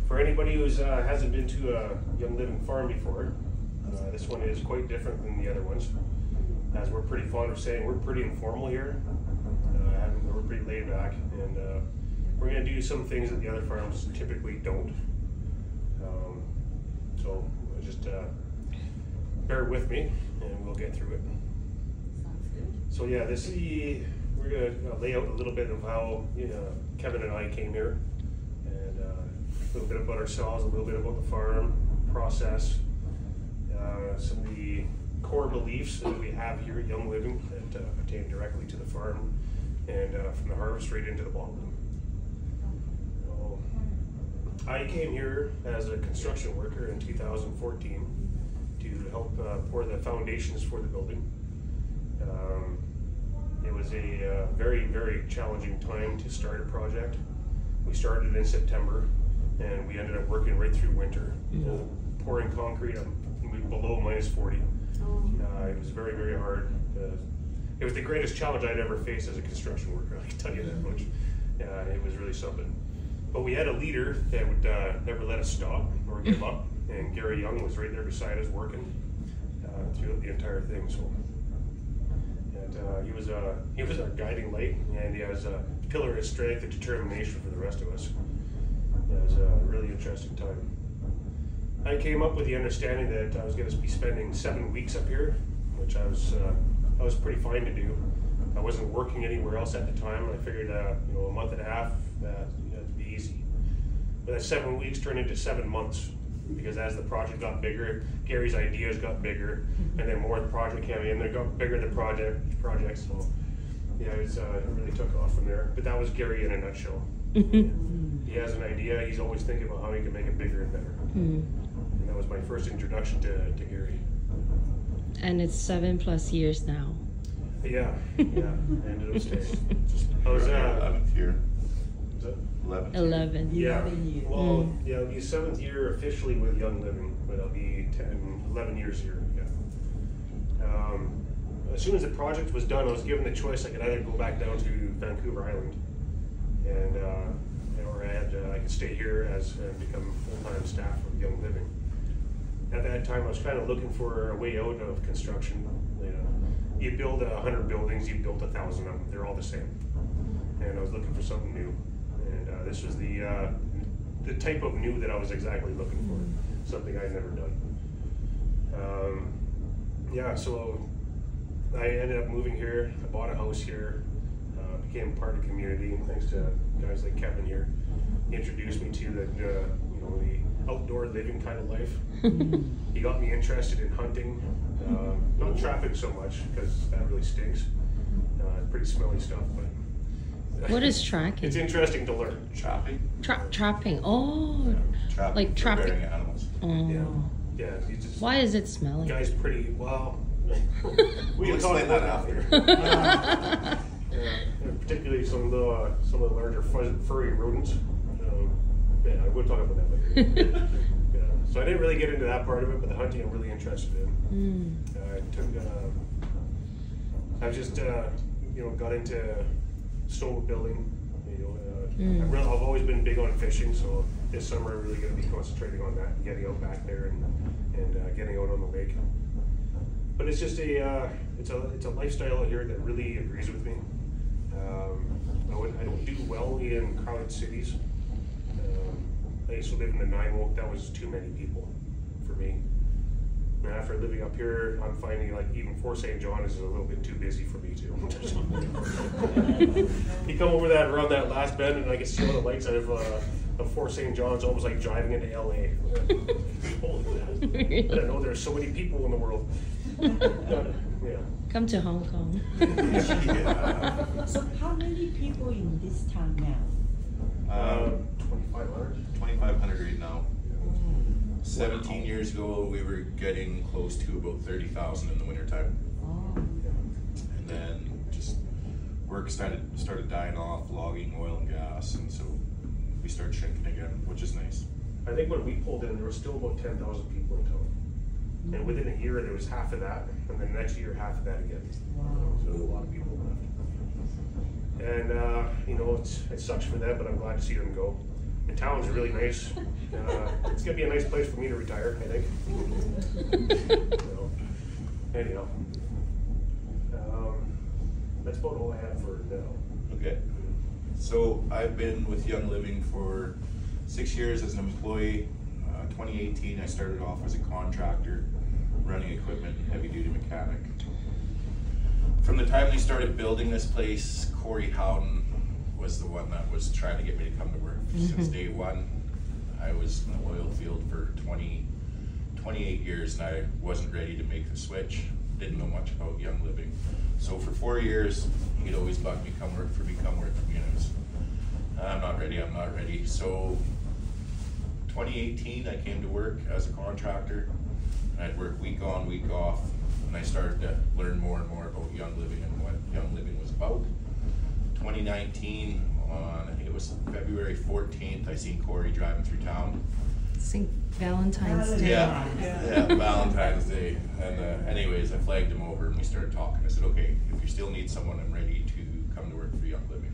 For anybody who hasn't been to a Young Living farm before, this one is quite different than the other ones. As we're pretty fond of saying, we're pretty informal here. We're pretty laid back, and we're going to do some things that the other farms typically don't. So just bear with me, and we'll get through it. Sounds good. So yeah, we're going to lay out a little bit of how Kevin and I came here, and a little bit about ourselves, a little bit about the farm process, some of the core beliefs that we have here at Young Living that pertain directly to the farm and from the harvest right into the bottling. So, I came here as a construction worker in 2014 to help pour the foundations for the building. It was a very, very challenging time to start a project. We started in September, and we ended up working right through winter, pouring concrete below -40. It was very, very hard. It was the greatest challenge I'd ever faced as a construction worker, I can tell you that much. It was really something. But we had a leader that would never let us stop or give up, and Gary Young was right there beside us working throughout the entire thing. So, and he was our guiding light, and he was a pillar of strength and determination for the rest of us. It was a really interesting time. I came up with the understanding that I was going to be spending 7 weeks up here, which I was pretty fine to do. I wasn't working anywhere else at the time. I figured a month and a half that'd be easy. But that 7 weeks turned into 7 months, because as the project got bigger, Gary's ideas got bigger, and then more of the project came in. They got bigger the project. So yeah, it really took off from there. But that was Gary in a nutshell. He has an idea. He's always thinking about how he can make it bigger and better. And that was my first introduction to Gary. And it's 7+ years now. Yeah, and it'll stay. I was 11th year. Was that 11. Yeah. 11 years. Well, yeah, it'll be 7th year officially with Young Living, but it'll be 11 years here. Yeah. As soon as the project was done, I was given the choice. I could either go back down to Vancouver Island, and or I could stay here and become full-time staff of Young Living. At that time, I was kind of looking for a way out of construction. You build 100 buildings, you build 1,000 of them. They're all the same. And I was looking for something new. And this was the type of new that I was exactly looking for, something I'd never done. So I ended up moving here. I bought a house here, became part of the community, thanks to guys like Kevin here. He introduced me to the outdoor living kind of life. He got me interested in hunting, not trapping so much, because that really stinks. Pretty smelly stuff, but What is tracking? it's interesting to learn. Trapping? Trapping. Oh, Trapping. like trapping. Preparing animals. Oh. Yeah. You just, Why is it smelly? guy's pretty well. We'll explain that after. Particularly some of the larger furry rodents. I would talk about that later. So I didn't really get into that part of it, but the hunting I'm really interested in. I've just got into snowmobiling. I've always been big on fishing, so this summer I'm really going to be concentrating on that, and getting out back there and getting out on the lake. But it's just it's a lifestyle here that really agrees with me. I don't do well in crowded cities. I used to live in Nanaimo. That was too many people for me. And after living up here, I'm finding like even Fort St. John is a little bit too busy for me too. You come over around that last bend, and I can see all the lights out of Fort St. John's, almost like driving into LA. Holy cow. I didn't know there's so many people in the world. Yeah. Come to Hong Kong. So how many people in this town now? 2,500 right now. 17 years ago, we were getting close to about 30,000 in the wintertime. And then just work started dying off, logging, oil and gas, and so we started shrinking again, which is nice. I think when we pulled in, there were still about 10,000 people in town. And within a year, there was half of that, and then next year, half of that again. So a lot of people left. And, it sucks for them, but I'm glad to see them go. The town's really nice. It's gonna be a nice place for me to retire, I think. So, anyhow, that's about all I have for now. Okay. So I've been with Young Living for 6 years as an employee. 2018, I started off as a contractor, running equipment, heavy-duty mechanic. From the time we started building this place, Corey Howden was the one that was trying to get me to come to work since day one. I was in the oil field for 28 years, and I wasn't ready to make the switch. Didn't know much about Young Living. So for 4 years, he'd always bug me, come work for me, come work for me. And I was, I'm not ready. So 2018, I came to work as a contractor. I'd work week on, week off, and I started to learn more and more about Young Living and what Young Living was about. 2019, on I think it was February 14th, I seen Corey driving through town. St. Valentine's Day. Yeah, Valentine's Day. And anyways, I flagged him over and we started talking. I said, okay, if you still need someone, I'm ready to come to work for Young Living.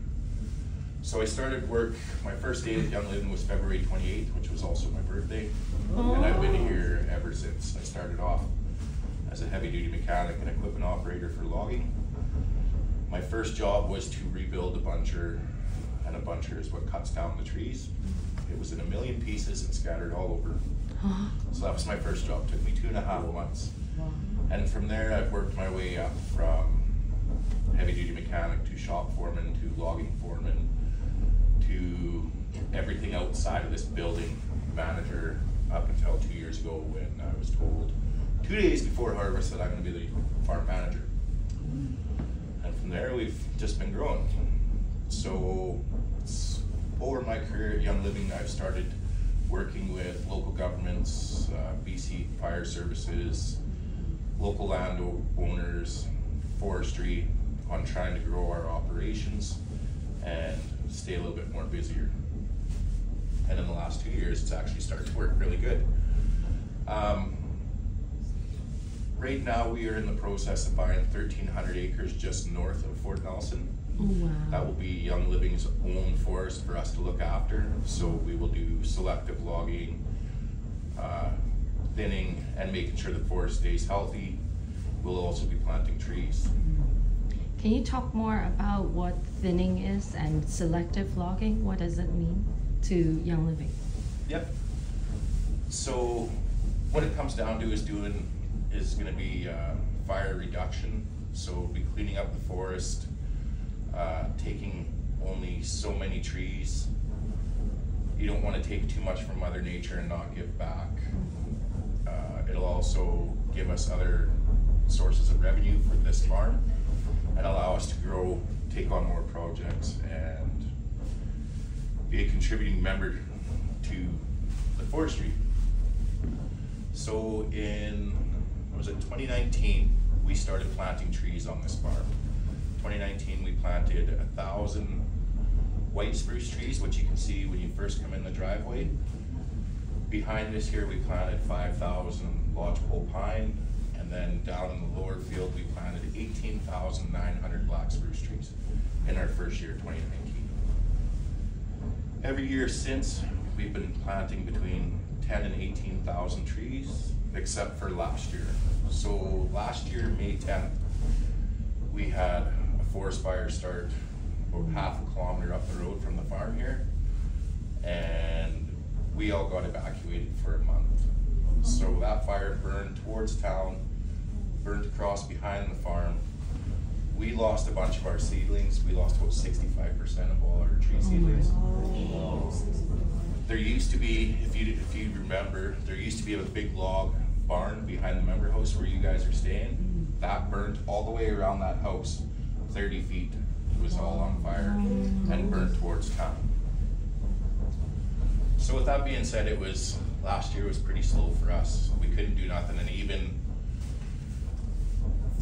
So I started work, my first day at Young Living was February 28th, which was also my birthday. And I've been here ever since. I started off as a heavy-duty mechanic and equipment operator for logging. My first job was to rebuild a buncher, and a buncher is what cuts down the trees. It was in a million pieces and scattered all over. So that was my first job. It took me 2.5 months. And from there, I've worked my way up from heavy-duty mechanic to shop foreman to logging foreman to everything outside of this building, manager, up until 2 years ago when I was told 2 days before harvest that I'm going to be the farm manager. And from there, we've just been growing. So over my career at Young Living, I've started working with local governments, BC Fire Services, local landowners, forestry, on trying to grow our operations and stay a little bit more busier. And in the last 2 years, it's actually started to work really good. Right now, we are in the process of buying 1,300 acres just north of Fort Nelson. Wow. That will be Young Living's own forest for us to look after. So we will do selective logging, thinning, and making sure the forest stays healthy. We'll also be planting trees. Can you talk more about what thinning is and selective logging? What does it mean to Young Living? Yep. So what it comes down to is going to be fire reduction. So we'll be cleaning up the forest, taking only so many trees. You don't want to take too much from Mother Nature and not give back. It'll also give us other sources of revenue for this farm and allow us to grow, take on more projects, and be a contributing member to the forestry. So in, 2019, we started planting trees on this farm. 2019, we planted 1,000 white spruce trees, which you can see when you first come in the driveway. Behind us here, we planted 5,000 lodgepole pine, and then down in the lower field, we planted 18,900 black spruce trees in our first year, 2019. Every year since, we've been planting between 10 and 18,000 trees, except for last year. So last year, May 10th, we had a forest fire start about half a kilometer up the road from the farm here, and we all got evacuated for a month. So that fire burned towards town, burned across behind the farm. We lost a bunch of our seedlings. We lost about 65% of all our tree seedlings. There used to be, if you remember, there used to be a big log barn behind the member house where you guys are staying. That burnt all the way around that house, 30 feet. It was all on fire and burned towards town. So with that being said, last year was pretty slow for us. We couldn't do nothing, and even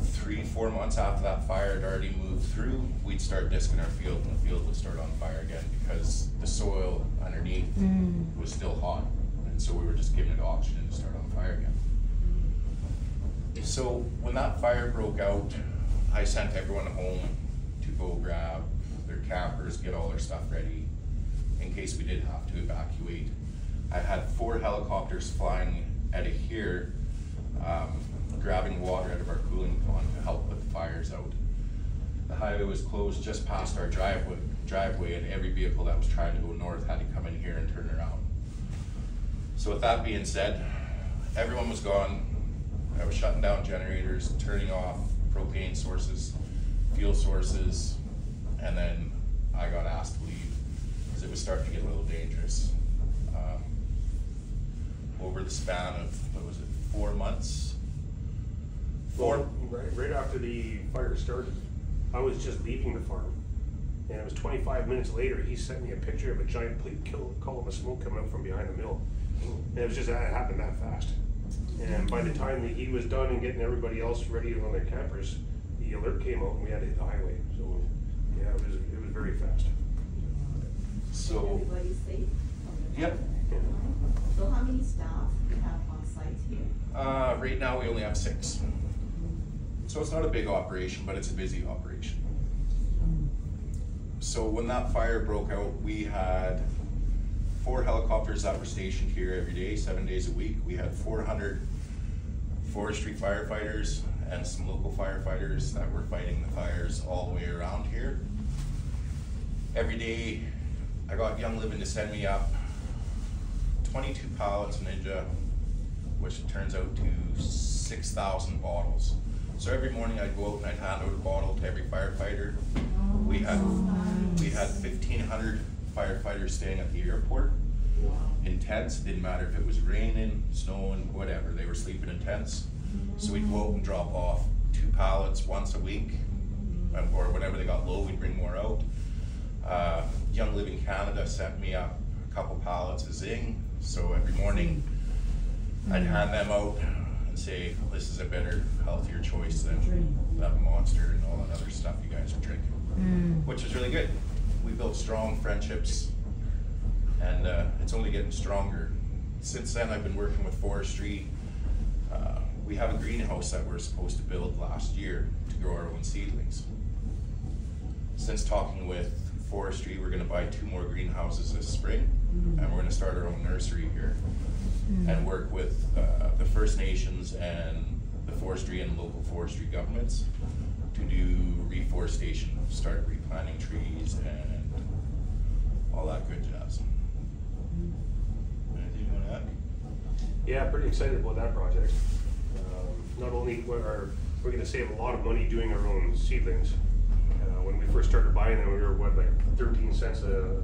3-4 months after that fire had already moved through, we'd start disking our field and the field would start on fire again because the soil underneath was still hot, and so we were just giving it oxygen to start on fire again. So when that fire broke out, I sent everyone home to go grab their campers, get all their stuff ready, in case we did have to evacuate. I had 4 helicopters flying out of here, grabbing water out of our cooling pond to help put the fires out. The highway was closed just past our driveway, and every vehicle that was trying to go north had to come in here and turn around. So with that being said, everyone was gone. I was shutting down generators, turning off propane sources, fuel sources, and then I got asked to leave because it was starting to get a little dangerous. Over the span of, 4 months? Well, right after the fire started, I was just leaving the farm, and it was 25 minutes later, he sent me a picture of a giant column of smoke coming out from behind the mill. And it was just, it happened that fast. And by the time that he was done and getting everybody else ready on their campers, the alert came out and we had to hit the highway. So yeah, it was very fast. So, Everybody's safe? yep. So how many staff you have on site here? Right now we only have 6. So it's not a big operation, but it's a busy operation. So when that fire broke out, we had 4 helicopters that were stationed here every day, 7 days a week. We had 400 forestry firefighters and some local firefighters that were fighting the fires all the way around here. Every day I got Young Living to send me up 22 pallets of Ninja, which turns out to 6,000 bottles. So every morning I'd go out and I'd hand out a bottle to every firefighter. We had 1,500 firefighters staying at the airport in tents. It didn't matter if it was raining, snowing, whatever. They were sleeping in tents. So we'd go out and drop off 2 pallets once a week, or whenever they got low, we'd bring more out. Young Living Canada sent me up a couple pallets of Zing. So every morning I'd hand them out and say, this is a better, healthier choice than that Monster and all that other stuff you guys are drinking, which is really good. We built strong friendships, and it's only getting stronger. Since then, I've been working with forestry. We have a greenhouse that we're supposed to build last year to grow our own seedlings. Since talking with forestry, we're going to buy 2 more greenhouses this spring, and we're going to start our own nursery here and work with the First Nations and the forestry and local forestry governments to do reforestation, start replanting trees and all that good jazz. Anything you want to add? Yeah, pretty excited about that project. Not only we're going to save a lot of money doing our own seedlings. When we first started buying them, we were what, like 13 cents a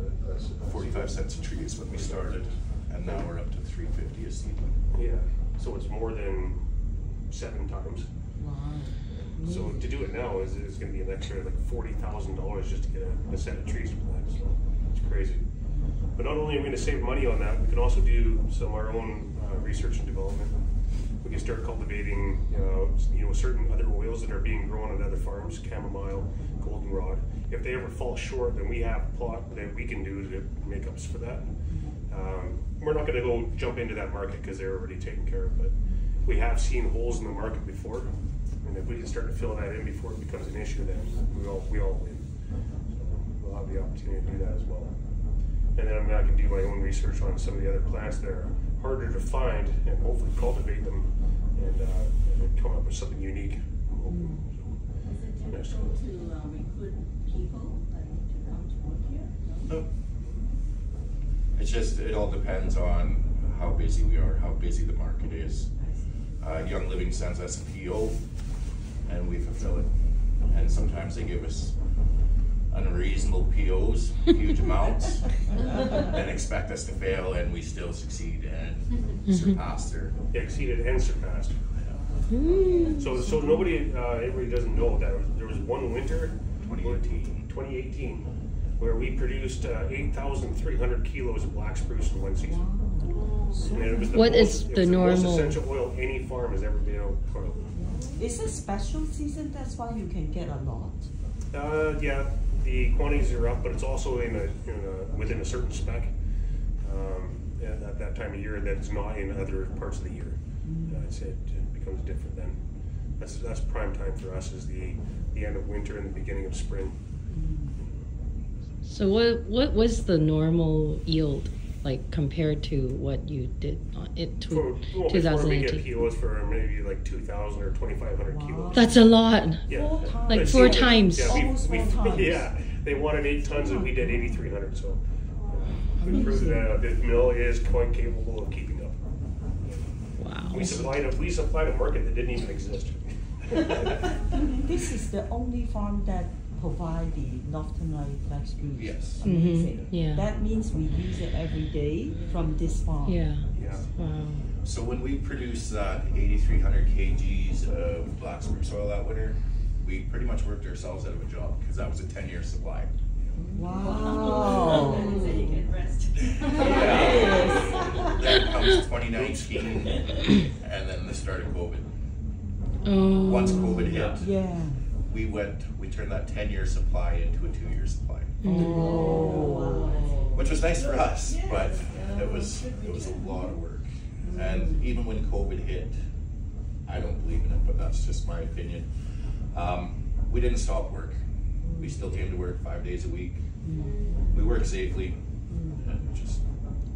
45 cents a tree is when we started, and now we're up to $3.50 a seedling. Yeah, so it's more than 7 times. Wow. So to do it now is going to be an extra like $40,000 just to get a set of trees for that. So it's crazy. But not only are we going to save money on that, we can also do some of our own research and development. We can start cultivating, certain other oils that are being grown on other farms, chamomile, goldenrod. If they ever fall short, then we have a plot that we can do to make ups for that. We're not going to go jump into that market because they're already taken care of, but we have seen holes in the market before, and if we can start to fill that in before it becomes an issue, then we all win. So we'll have the opportunity to do that as well. And then I can do my own research on some of the other plants that are harder to find, and hopefully cultivate them and come up with something unique. Is it difficult to recruit people to come to work here? No. It's just, it all depends on how busy we are, how busy the market is. Young Living sends us a PO, and we fulfill it. And sometimes they give us unreasonable POs, huge amounts, and expect us to fail, and we still succeed and surpass their. Exceeded and surpassed. So nobody, everybody doesn't know that there was one winter, 2018, where we produced 8,300 kilos of black spruce in one season. And it was the most essential oil any farm has ever been able to put out. Is it special season? That's why you can get a lot. Yeah, the quantities are up, but it's also within a certain spec at that time of year that's not in other parts of the year. I'd say it becomes different then. That's prime time for us, is the end of winter and the beginning of spring. So what was the normal yield like compared to what you did it to Before we 2018? get POs for maybe like 2,000 or 2,500 kilos. That's a lot. Yeah. Like But 4 see, times. Yeah, Almost 4 times. yeah, they wanted 8 tons and we did 8,300. So we proved that the mill is quite capable of keeping up. Wow. We supplied a market that didn't even exist. This is the only farm that provide the Northern Light black spruce. Yes. Amazing. Yeah. That means we use it every day from this farm. Yeah. Yeah. Wow. So when we produced 8,300 kgs of black spruce oil that winter, we pretty much worked ourselves out of a job because that was a 10-year supply. Wow. So you can rest. Then comes 2019, and then the start of COVID. Oh. Once COVID hit, Yeah. we turned that 10-year supply into a 2-year supply, Oh. which was nice for us, but it was a lot of work. And even when COVID hit, I don't believe in it, but that's just my opinion. We didn't stop work. We still came to work 5 days a week. We worked safely, and just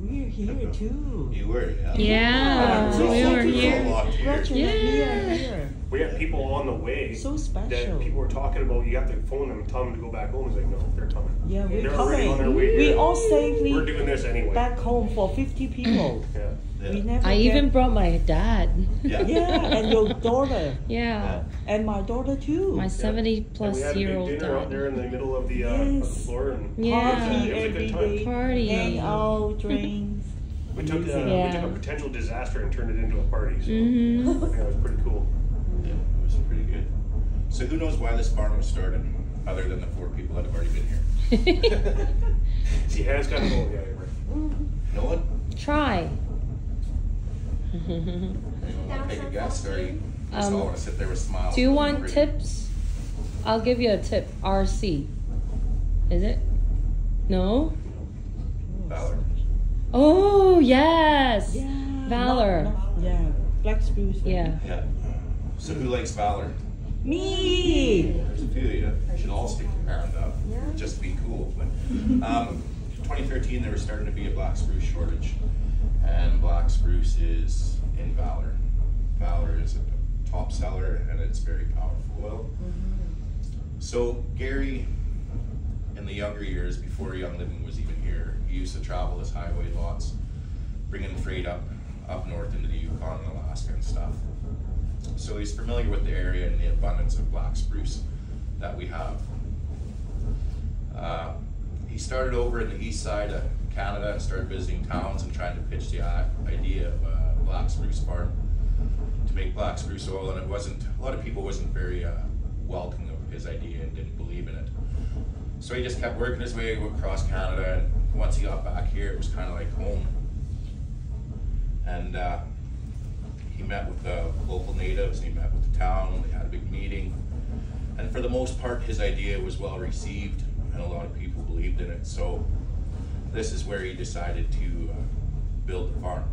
We're here too. you were, yeah. Yeah, We we all- were we all here. walked here. Roger, we are here. We had people on the way So that special. people were talking about. You have to phone them and tell them to go back home. It's like, no, they're coming. Yeah, we're They're already on their coming. way We here. all safely We're doing this anyway. back home for 50 people. Yeah. We Yeah. never I even get- brought my dad. Yeah. Yeah, and your daughter. Yeah. And my daughter too. My 70 And plus we had a year big old dinner out dad. there in the middle of the Yes. floor, and Yeah. Party it was a every good time. day. Party. Hang out, drinks. We took Amazing. we Yeah. took a potential disaster and turned it into a party. So Mhm. I think that was pretty cool. Yeah, it was pretty good. So who knows why this farm was started, other than the 4 people that have already been here? See, hands kind of full. Yeah, you're right. No one? Try. Anyone want to take a guess, or you just all want to sit there with smiles? Do you and want pretty? tips? I'll give you a tip. RC. Is it? No? Valor. Oh, yes. Yeah. Valor. Yeah, black spruce. Yeah. Yeah. So who likes Valor? Me. There's a few of you. You should all stick your hand up. Just be cool. But 2013, there was starting to be a black spruce shortage, and black spruce is in Valor. Valor is a top seller, and it's very powerful oil. So Gary, in the younger years, before Young Living was even here, he used to travel his highway lots, bringing freight up north into the Yukon and Alaska and stuff. So he's familiar with the area and the abundance of black spruce that we have. He started over in the east side of Canada and started visiting towns and trying to pitch the idea of a black spruce farm to make black spruce oil, and a lot of people wasn't very welcoming of his idea and didn't believe in it. So he just kept working his way across Canada, and once he got back here, it was kind of like home. And he met with the local natives, and he met with the town. They had a big meeting, and for the most part, his idea was well received, and a lot of people believed in it. So this is where he decided to build the farm.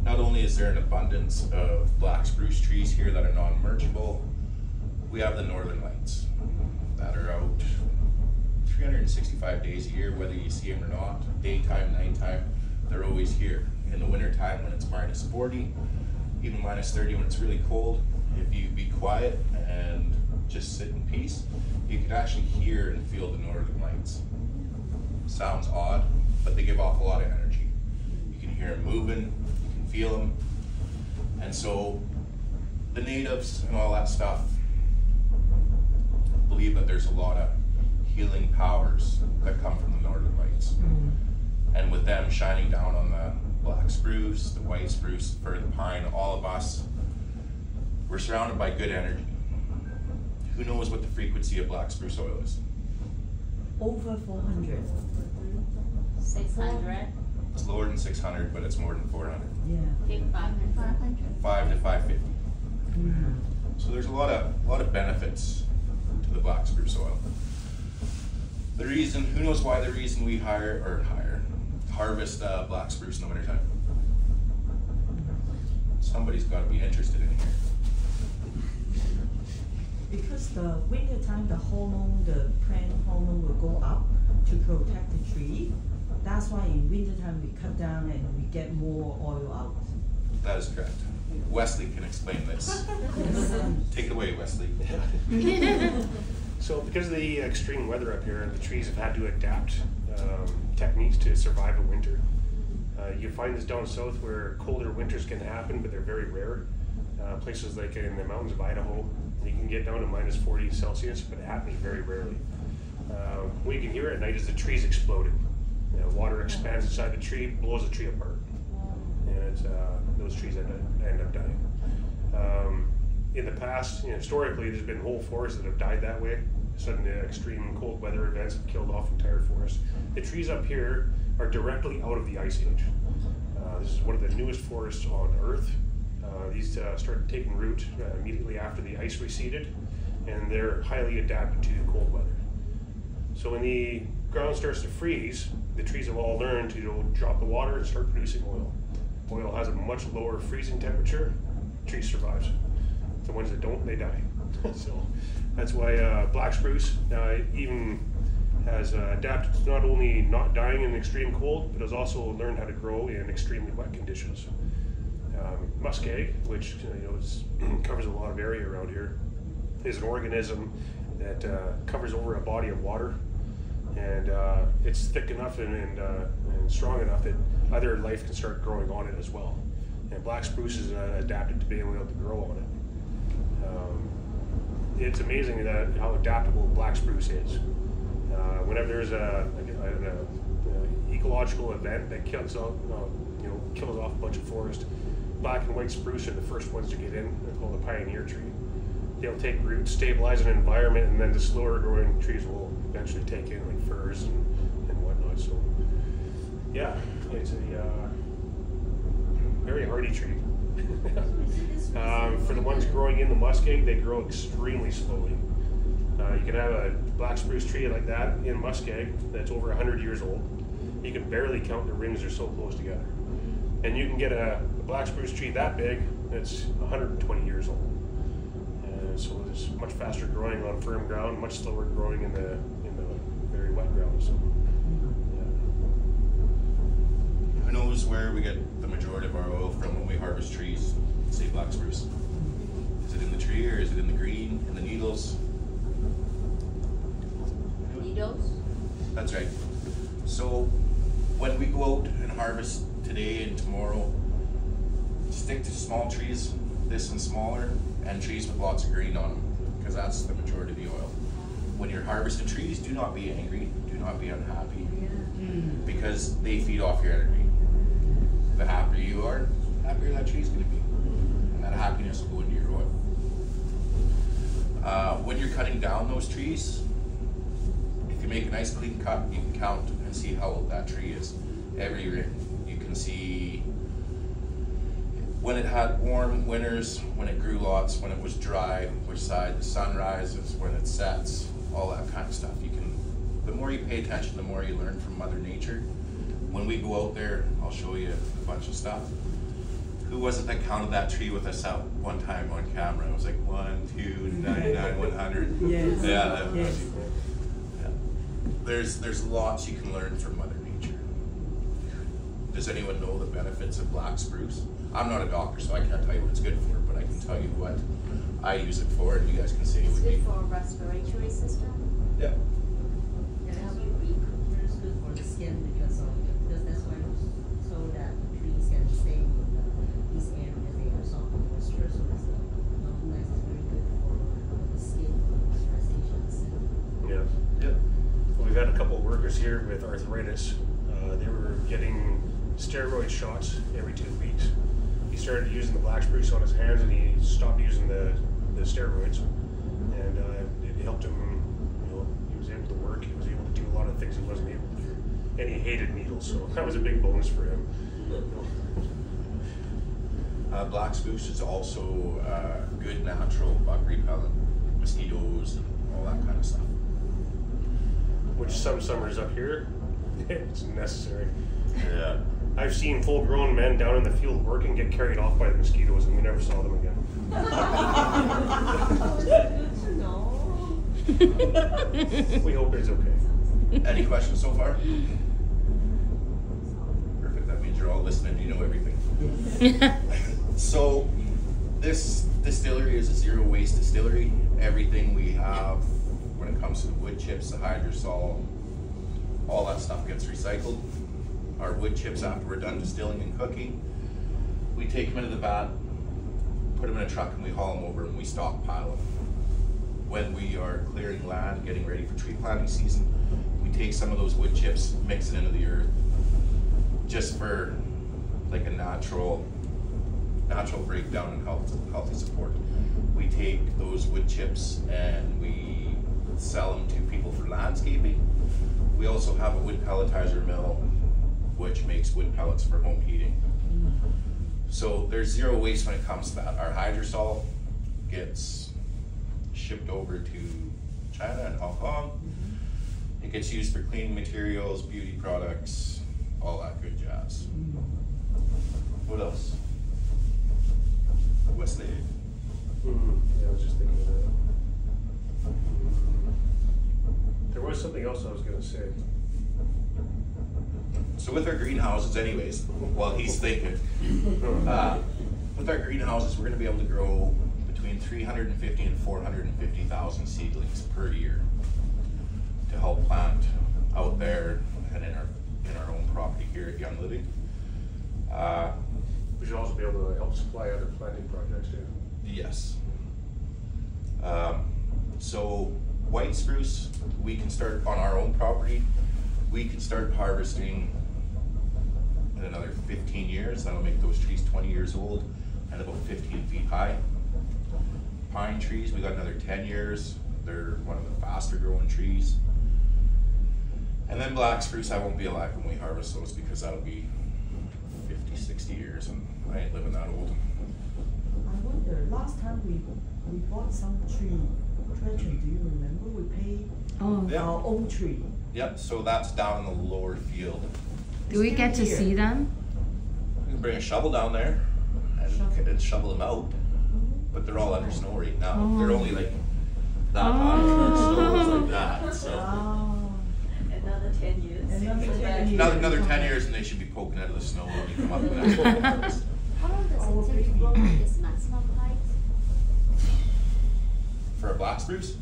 Not only is there an abundance of black spruce trees here that are non-emergeable, we have the northern lights that are out 365 days a year, whether you see them or not, daytime, nighttime, they're always here. In the wintertime when it's minus 40, even minus 30 when it's really cold, if you be quiet and just sit in peace, you can actually hear and feel the northern lights. Sounds odd, but they give off a lot of energy. You can hear them moving, you can feel them. And so the natives and all that stuff believe that there's a lot of healing powers that come from the northern lights. And with them shining down on the black spruce, the white spruce, fir, the pine, all of us, we're surrounded by good energy. Who knows what the frequency of black spruce oil is? Over 400. 600, It's lower than 600, but it's more than 400. Yeah. 500. 5 to 550. So there's a lot of benefits to the black spruce oil. The reason, who knows why the reason we harvest black spruce in the wintertime? Somebody's got to be interested in here. Because the winter time, the plant hormone will go up, to protect the tree. That's why in wintertime we cut down and we get more oil out. That is correct. Wesley can explain this. Take it away, Wesley. So because of the extreme weather up here, the trees have had to adapt techniques to survive a winter. You find this down south where colder winters can happen, but they're very rare. Places like in the mountains of Idaho, you can get down to minus 40 Celsius, but it happens very rarely. What you can hear at night is the trees exploding. Water expands inside the tree, blows the tree apart, and those trees end up dying. In the past, historically, there's been whole forests that have died that way. Sudden extreme cold weather events have killed off entire forests. The trees up here are directly out of the Ice Age. This is one of the newest forests on Earth. These started taking root immediately after the ice receded, and they're highly adapted to cold weather. So when the ground starts to freeze, the trees have all learned to drop the water and start producing oil. Oil has a much lower freezing temperature. The tree survives. The ones that don't, they die. So that's why black spruce even has adapted to not only not dying in extreme cold, but has also learned how to grow in extremely wet conditions. Muskeg, which covers a lot of area around here, is an organism that covers over a body of water, and it's thick enough and strong enough that other life can start growing on it as well. And black spruce is adapted to being able to grow on it. It's amazing how adaptable black spruce is. Whenever there's an ecological event that kills off a bunch of forest, black and white spruce are the first ones to get in. They're called the pioneer tree. They'll take root, stabilize an environment, and then the slower growing trees will eventually take in, like firs and whatnot. So, yeah, it's a very hardy tree. For the ones growing in the muskeg, they grow extremely slowly. You can have a black spruce tree like that in muskeg that's over 100 years old. You can barely count the rings, they're so close together. And you can get a black spruce tree that big that's 120 years old. So it's much faster growing on firm ground, much slower growing in the very wet ground. So, yeah. Who knows where we get the majority of our oil from when we harvest trees, say black spruce? Is it in the tree, or is it in the green, in the needles? Needles? That's right. So when we go out and harvest today and tomorrow, stick to small trees, this and smaller, and trees with lots of green on them, because that's the majority of the oil. When you're harvesting trees, do not be angry, do not be unhappy, because they feed off your energy. The happier you are, the happier that tree's going to be, and that happiness will go into your oil. When you're cutting down those trees, if you make a nice clean cut, you can count and see how old that tree is. Every ring, you can see when it had warm winters, when it grew lots, when it was dry, which side the sun rises, when it sets, all that kind of stuff. The more you pay attention, the more you learn from Mother Nature. When we go out there, I'll show you a bunch of stuff. Who was it that counted that tree with us out one time on camera? It was like 1, 2, 99, 100. Yes. Yeah. Yes. Yeah. There's lots you can learn from Mother Nature. Does anyone know the benefits of black spruce? I'm not a doctor, so I can't tell you what it's good for, but I can tell you what I use it for, and you guys can say it It's would be. good for a respiratory system. Yeah. It helps you breathe. It's good for the skin because that's why so that trees can stay in these areas. They absorb the moisture, so it's nice. It's very good for the skin moisturizations. Yeah. Yeah. Well, we've had a couple of workers here with arthritis. They were getting steroid shots every 2 weeks. He started using the black spruce on his hands, and he stopped using the steroids, and it helped him. He was able to work. He was able to do a lot of things he wasn't able to do, and he hated needles, so that was a big bonus for him. Black spruce is also good natural bug repellent, mosquitoes, and all that kind of stuff. Which some summers up here, it's necessary. Yeah. I've seen full-grown men down in the field working get carried off by the mosquitoes, and we never saw them again. No. We hope it's okay. Any questions so far? Perfect, that means you're all listening, you know everything. So, this distillery is a zero waste distillery. Everything we have when it comes to the wood chips, the hydrosol, all that stuff gets recycled. Our wood chips, after we're done distilling and cooking, we take them into the vat, put them in a truck, and we haul them over and we stockpile them. When we are clearing land, getting ready for tree planting season, we take some of those wood chips, mix it into the earth, just for like a natural breakdown and healthy support. We take those wood chips and we sell them to people for landscaping. We also have a wood pelletizer mill, which makes wood pellets for home heating. So there's zero waste when it comes to that. Our hydrosol gets shipped over to China and Hong Kong. It gets used for cleaning materials, beauty products, all that good jazz. What else? What's the... Yeah, I was just thinking of that. There was something else I was going to say. So with our greenhouses anyways, while he's thinking, with our greenhouses, we're going to be able to grow between 350 and 450,000 seedlings per year to help plant out there and in our own property here at Young Living. We should also be able to help supply other planting projects too. Yes. So white spruce, we can start on our own property. We can start harvesting in another 15 years. That'll make those trees 20 years old and about 15 feet high. Pine trees, we got another 10 years. They're one of the faster growing trees. And then black spruce, I won't be alive when we harvest those because that'll be 50, 60 years and I ain't living that old. I wonder, last time we bought some tree. Gretchen, do you remember? We paid our own tree. Yep, so that's down in the lower field. Do we get to see them? We can bring a shovel down there and shovel them out, but they're all under snow right now. They're only like that high, and snow is like that. So Another 10 years. another 10 years and they should be poking out of the snow when you come up with that. How long does it take to grow this maximum height? For a black spruce?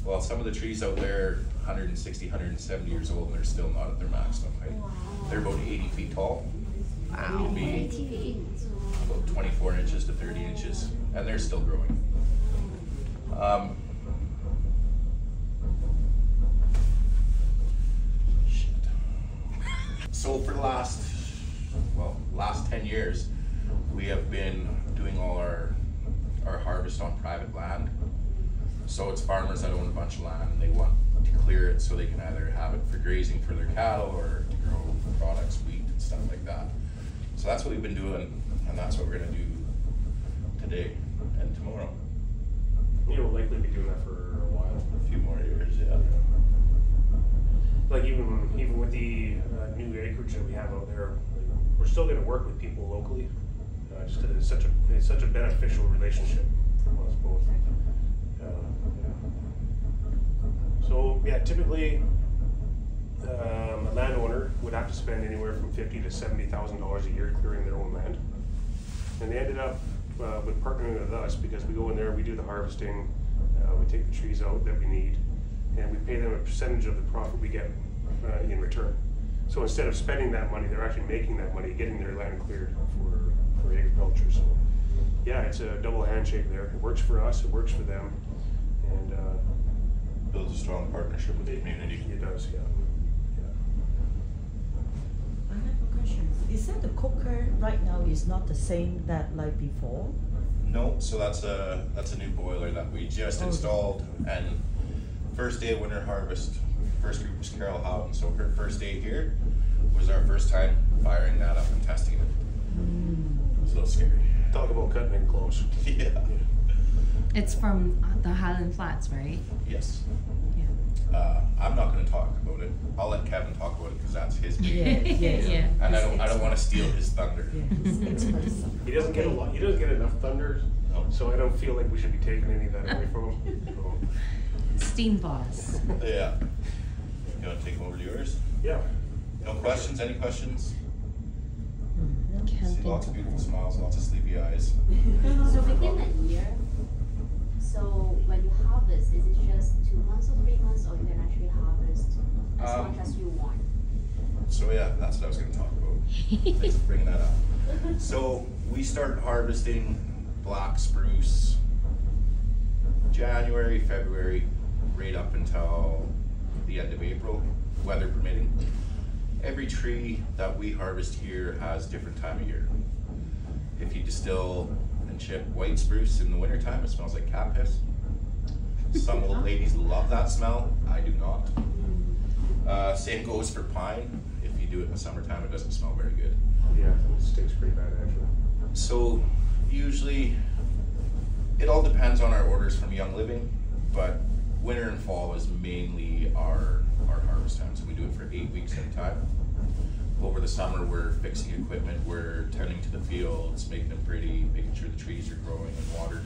Well, some of the trees out there 160, 170 years old and they're still not at their maximum height. Wow. They're about 80 feet tall. Wow. Would be about 24 inches to 30 inches, and they're still growing. So for the last 10 years, we have been doing all our harvest on private land. So it's farmers that own a bunch of land and they want to clear it so they can either have it for grazing for their cattle or to grow products, wheat and stuff like that. So that's what we've been doing, and that's what we're gonna do today and tomorrow. You'll likely be doing that for a while. A few more years, yeah. Like even with the new acreage that we have out there, we're still going to work with people locally. Just 'cause it's such a beneficial relationship for us both. So yeah, typically a landowner would have to spend anywhere from $50,000 to $70,000 a year clearing their own land, and they ended up with partnering with us because we go in there, we do the harvesting, we take the trees out that we need, and we pay them a percentage of the profit we get in return. So instead of spending that money, they're actually making that money, getting their land cleared for agriculture. So yeah, it's a double handshake there. It works for us, it works for them, and Builds a strong partnership with the community. It does, yeah. I have a question. Is that the cooker right now is not the same that like before? No, so that's a new boiler that we just installed, and first day of winter harvest, first group was Carol Houghton, so her first day here was our first time firing that up and testing it. It was a little scary. Talk about cutting it close. Yeah. It's from the Highland Flats, right? Yes. Yeah. I'm not going to talk about it. I'll let Kevin talk about it because that's his baby. Yeah. And I don't want to steal his thunder. He doesn't get a lot. He doesn't get enough thunder, No. so I don't feel like we should be taking any of that away from him. So, Steam boss. Yeah. You want to take over to yours? Yeah. No questions? Any questions? Can't See think lots of of beautiful one. smiles, lots of sleepy eyes. So within a year, so when you harvest, is it just 2 months or 3 months, or you can actually harvest as much as you want? So yeah, that's what I was going to talk about. Thanks for bringing that up. So we start harvesting black spruce January, February, right up until the end of April, weather permitting. Every tree that we harvest here has different time of year. If you distill and chip white spruce in the wintertime, it smells like cat piss. Some old ladies love that smell. I do not. Same goes for pine. If you do it in the summertime, it doesn't smell very good. Yeah, it stinks pretty bad actually. So usually, it all depends on our orders from Young Living, but winter and fall is mainly our harvest time. So we do it for 8 weeks at a time. Over the summer, we're fixing equipment, we're tending to the fields, making them pretty, making sure the trees are growing and watered.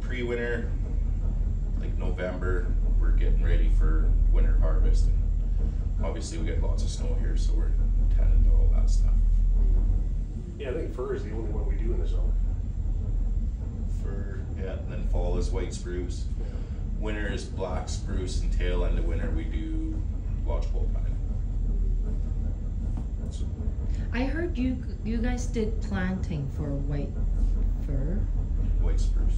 Pre-winter, like November, we're getting ready for winter harvest. And obviously we get lots of snow here, so we're tending to all that stuff. Yeah, I think fir is the only one we do in the zone. Fir, yeah, and then fall is white spruce. Winter is black spruce, and tail end of winter we do lodgepole pine. So, I heard you guys did planting for white fir. white spruce.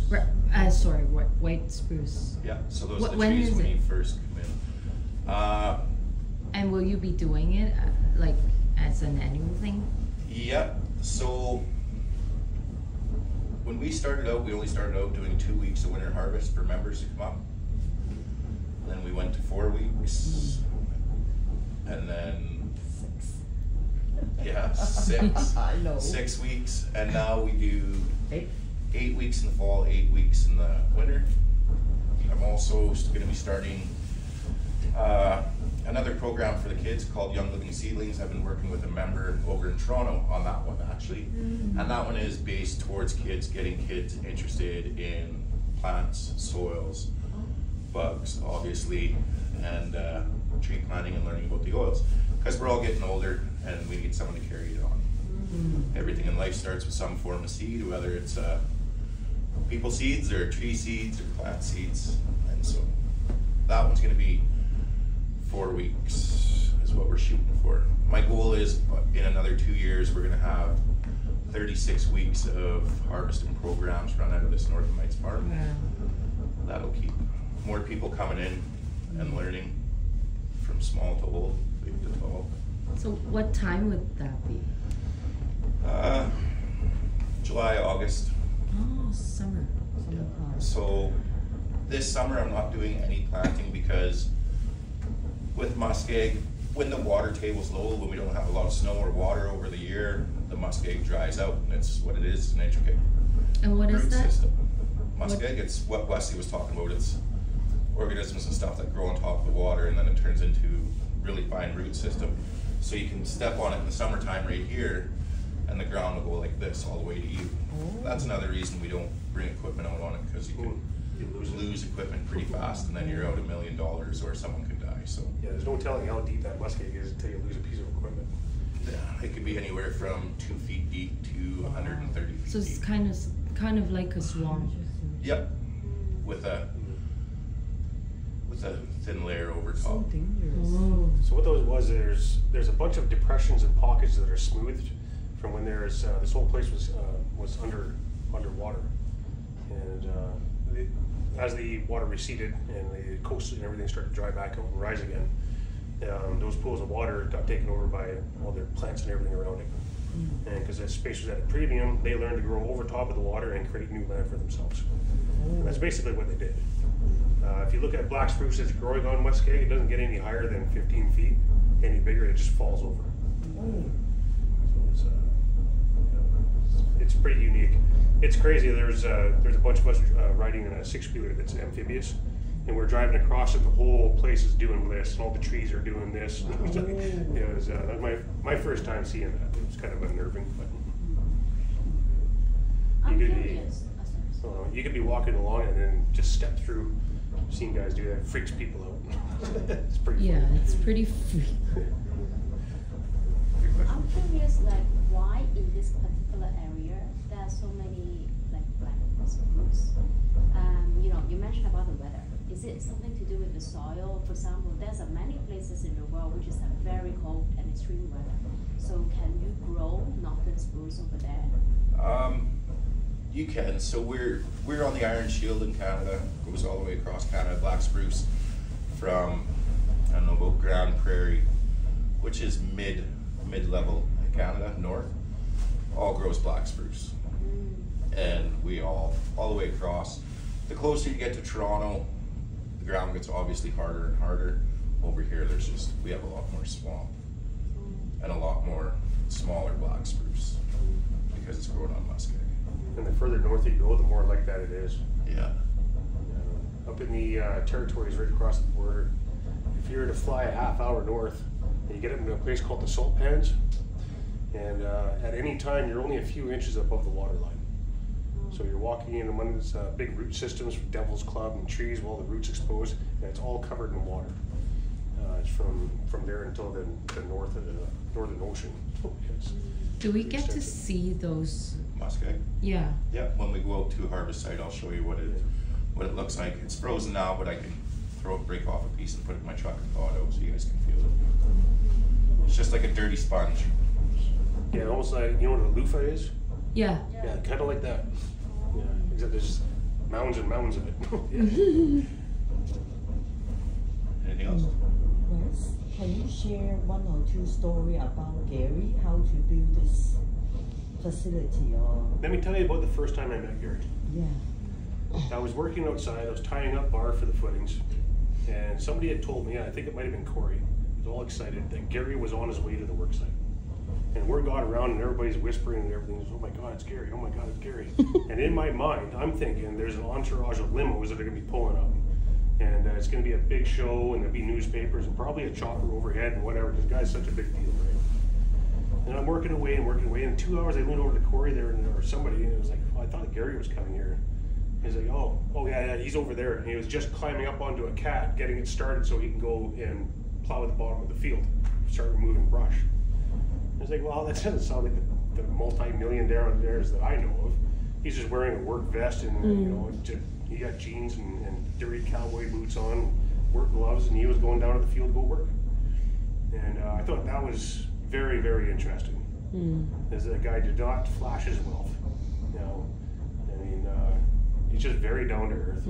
Sorry, white spruce. Yeah, so those are the When trees is when it? you first come in. And will you be doing it like as an annual thing? Yep, so when we started out, we only started out doing 2 weeks of winter harvest for members to come up. Then we went to 4 weeks, and then, yeah, 6. I know. 6 weeks, and now we do 8. 8 weeks in the fall, 8 weeks in the winter. I'm also going to be starting another program for the kids called Young Living Seedlings. I've been working with a member over in Toronto on that one actually. And that one is based towards kids, getting kids interested in plants, soils, bugs obviously, and tree planting and learning about the oils. Because we're all getting older and we need someone to carry it on. Everything in life starts with some form of seed, whether it's people seeds or tree seeds or plant seeds. And so that one's going to be 4 weeks is what we're shooting for. My goal is in another 2 years we're going to have 36 weeks of harvesting programs run out of this Northern Lights farm. Wow. That'll keep more people coming in and learning from small to old, big to tall. So what time would that be? July, August. Oh, summer. Summertime. So this summer I'm not doing any planting because with muskeg, when the water table's low, when we don't have a lot of snow or water over the year, the muskeg dries out, and it's what it is, an intricate And what is root that? system. Muskeg, it's what Wesley was talking about. It's organisms and stuff that grow on top of the water, and then it turns into really fine root system. So you can step on it in the summertime right here, and the ground will go like this all the way to you. That's another reason we don't bring equipment out on it, because you can You lose equipment pretty fast, and then you're out $1 million or someone could die. So Yeah, there's no telling how deep that muskeg is until you lose a piece of equipment. yeah, it could be anywhere from 2 feet deep to 130 feet So it's deep. kind of like a swamp. Yep, with a thin layer over So top. dangerous. Oh. So what those was, there's a bunch of depressions and pockets that are smoothed from when there's this whole place was underwater, and as the water receded and the coast and everything started to dry back out and rise again, those pools of water got taken over by all the plants and everything around it. And because that space was at a premium, they learned to grow over top of the water and create new land for themselves. And that's basically what they did. If you look at black spruce that's growing on muskeg, it doesn't get any higher than 15 feet. Any bigger, it just falls over. So it's pretty unique. It's crazy. There's a bunch of us riding in a 6-wheeler that's amphibious, and we're driving across it. The whole place is doing this, and all the trees are doing this. It was that was my first time seeing that. It was kind of unnerving, but I'm you could be curious. you could be walking along and then just step through seen guys do that. It freaks people out. It's pretty Yeah, funny. it's pretty free. I'm curious, like, why in this particular area there are so many like black spruce? You know, you mentioned about the weather. Is it something to do with the soil? For example, there's many places in the world which is very cold and extreme weather. So can you grow northern spruce over there? You can. So we're on the Iron Shield in Canada. Goes all the way across Canada. Black spruce from, I don't know, about Grand Prairie, which is mid-level in Canada, north, all grows black spruce. And we all the way across. The closer you get to Toronto, the ground gets obviously harder and harder. Over here, we have a lot more swamp and a lot more smaller black spruce because it's grown on muskeg. And the further north you go, the more like that it is. Yeah. Up in the territories right across the border, if you were to fly a half hour north, and you get up into a place called the Salt Pans, and at any time you're only a few inches above the water line. So you're walking in among these big root systems from Devil's Club and trees with all the roots exposed, and it's all covered in water. It's from there until the north of the Northern Ocean. Do we get to see those? Muskeg? Yeah. Yeah, when we go out to harvest site, I'll show you what it looks like. It's frozen now, but I can break off a piece and put it in my truck and thaw it out so you guys can feel it. It's just like a dirty sponge. Yeah, almost like, you know what a loofah is? Yeah. Yeah, kind of like that. Yeah, except there's just mounds and mounds of it. Anything else? Wes, can you share one or two stories about Gary, how to build this facility or? Let me tell you about the first time I met Gary. Yeah. I was working outside, I was tying up bar for the footings, and somebody had told me, I think it might have been Corey, he was all excited that Gary was on his way to the work site. And word got around and everybody's whispering and everything, oh my God, it's Gary, oh my God, it's Gary. And in my mind, I'm thinking there's an entourage of limos that are gonna be pulling up. And it's gonna be a big show and there'll be newspapers and probably a chopper overhead and whatever, because the guy's such a big deal, right? And I'm working away, and in 2 hours I leaned over to Corey there or somebody, and it was like, oh, I thought Gary was coming here. He's like, oh yeah, he's over there. And he was just climbing up onto a cat, getting it started so he can go and plow at the bottom of the field, start removing brush. I was like, well, that doesn't sound like the multi-millionaires that I know of. He's just wearing a work vest and you know, he got jeans and dirty cowboy boots on, work gloves, and he was going down to the field to go work. And I thought that was very, very interesting. As that guy did not flash his wealth. You know, I mean, he's just very down to earth.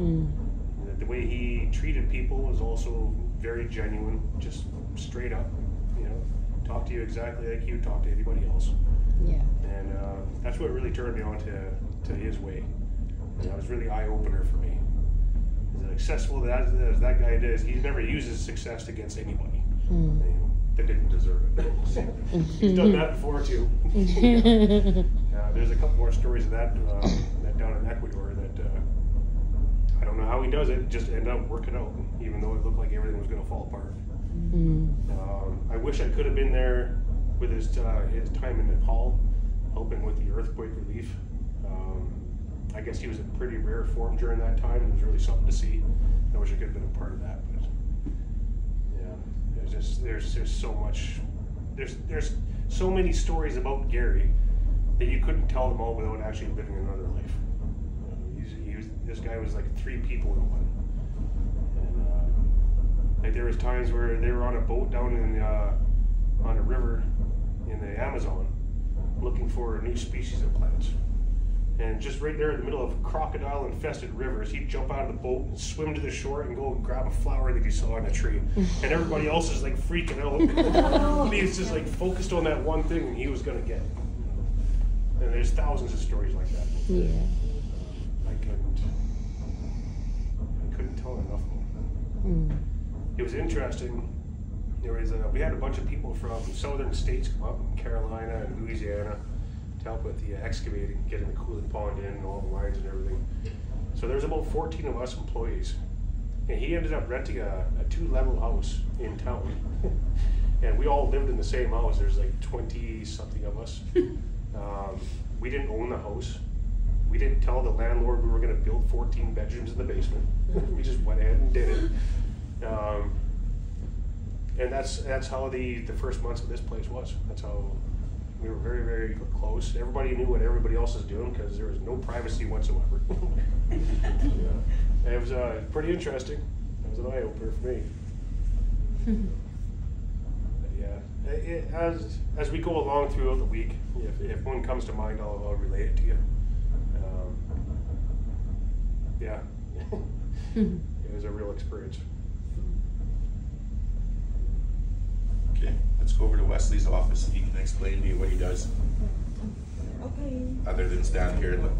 The way he treated people was also very genuine, just straight up. You know, talk to you exactly like you talk to anybody else. Yeah. And that's what really turned me on to his way. And that was really eye opener for me. As successful as that guy is, he's never used his success against anybody. You know, that didn't deserve it. He's done that before too. There's a couple more stories of that down in Ecuador that I don't know how he does it. Just ended up working out, even though it looked like everything was going to fall apart. I wish I could have been there with his time in Nepal, helping with the earthquake relief. I guess he was in pretty rare form during that time. It was really something to see. I wish I could have been a part of that. But yeah, there's so much. There's so many stories about Gary that you couldn't tell them all without actually living another life. This guy was like 3 people in one. And like there was times where they were on a boat down in on a river in the Amazon looking for a new species of plants. And just right there in the middle of crocodile-infested rivers, he'd jump out of the boat and swim to the shore and go and grab a flower that he saw on a tree. And everybody else is like freaking out. And he was just like focused on that one thing and he was going to get. And there's thousands of stories like that. Yeah. I couldn't tell enough of them. It was interesting. There was we had a bunch of people from southern states come up, Carolina and Louisiana, to help with the excavating, getting the cooling pond in and all the lines and everything. So there's about 14 of us employees. And he ended up renting a 2-level house in town. And we all lived in the same house. There's like 20 something of us. We didn't own the house. We didn't tell the landlord we were going to build 14 bedrooms in the basement. We just went ahead and did it. And that's how the first months of this place was. That's how we were very, very close. Everybody knew what everybody else was doing because there was no privacy whatsoever. It was pretty interesting. It was an eye opener for me. As we go along throughout the week, if one comes to mind, I'll relate it to you. It was a real experience. Okay, let's go over to Wesley's office and he can explain to you what he does. Okay. Other than stand here and look.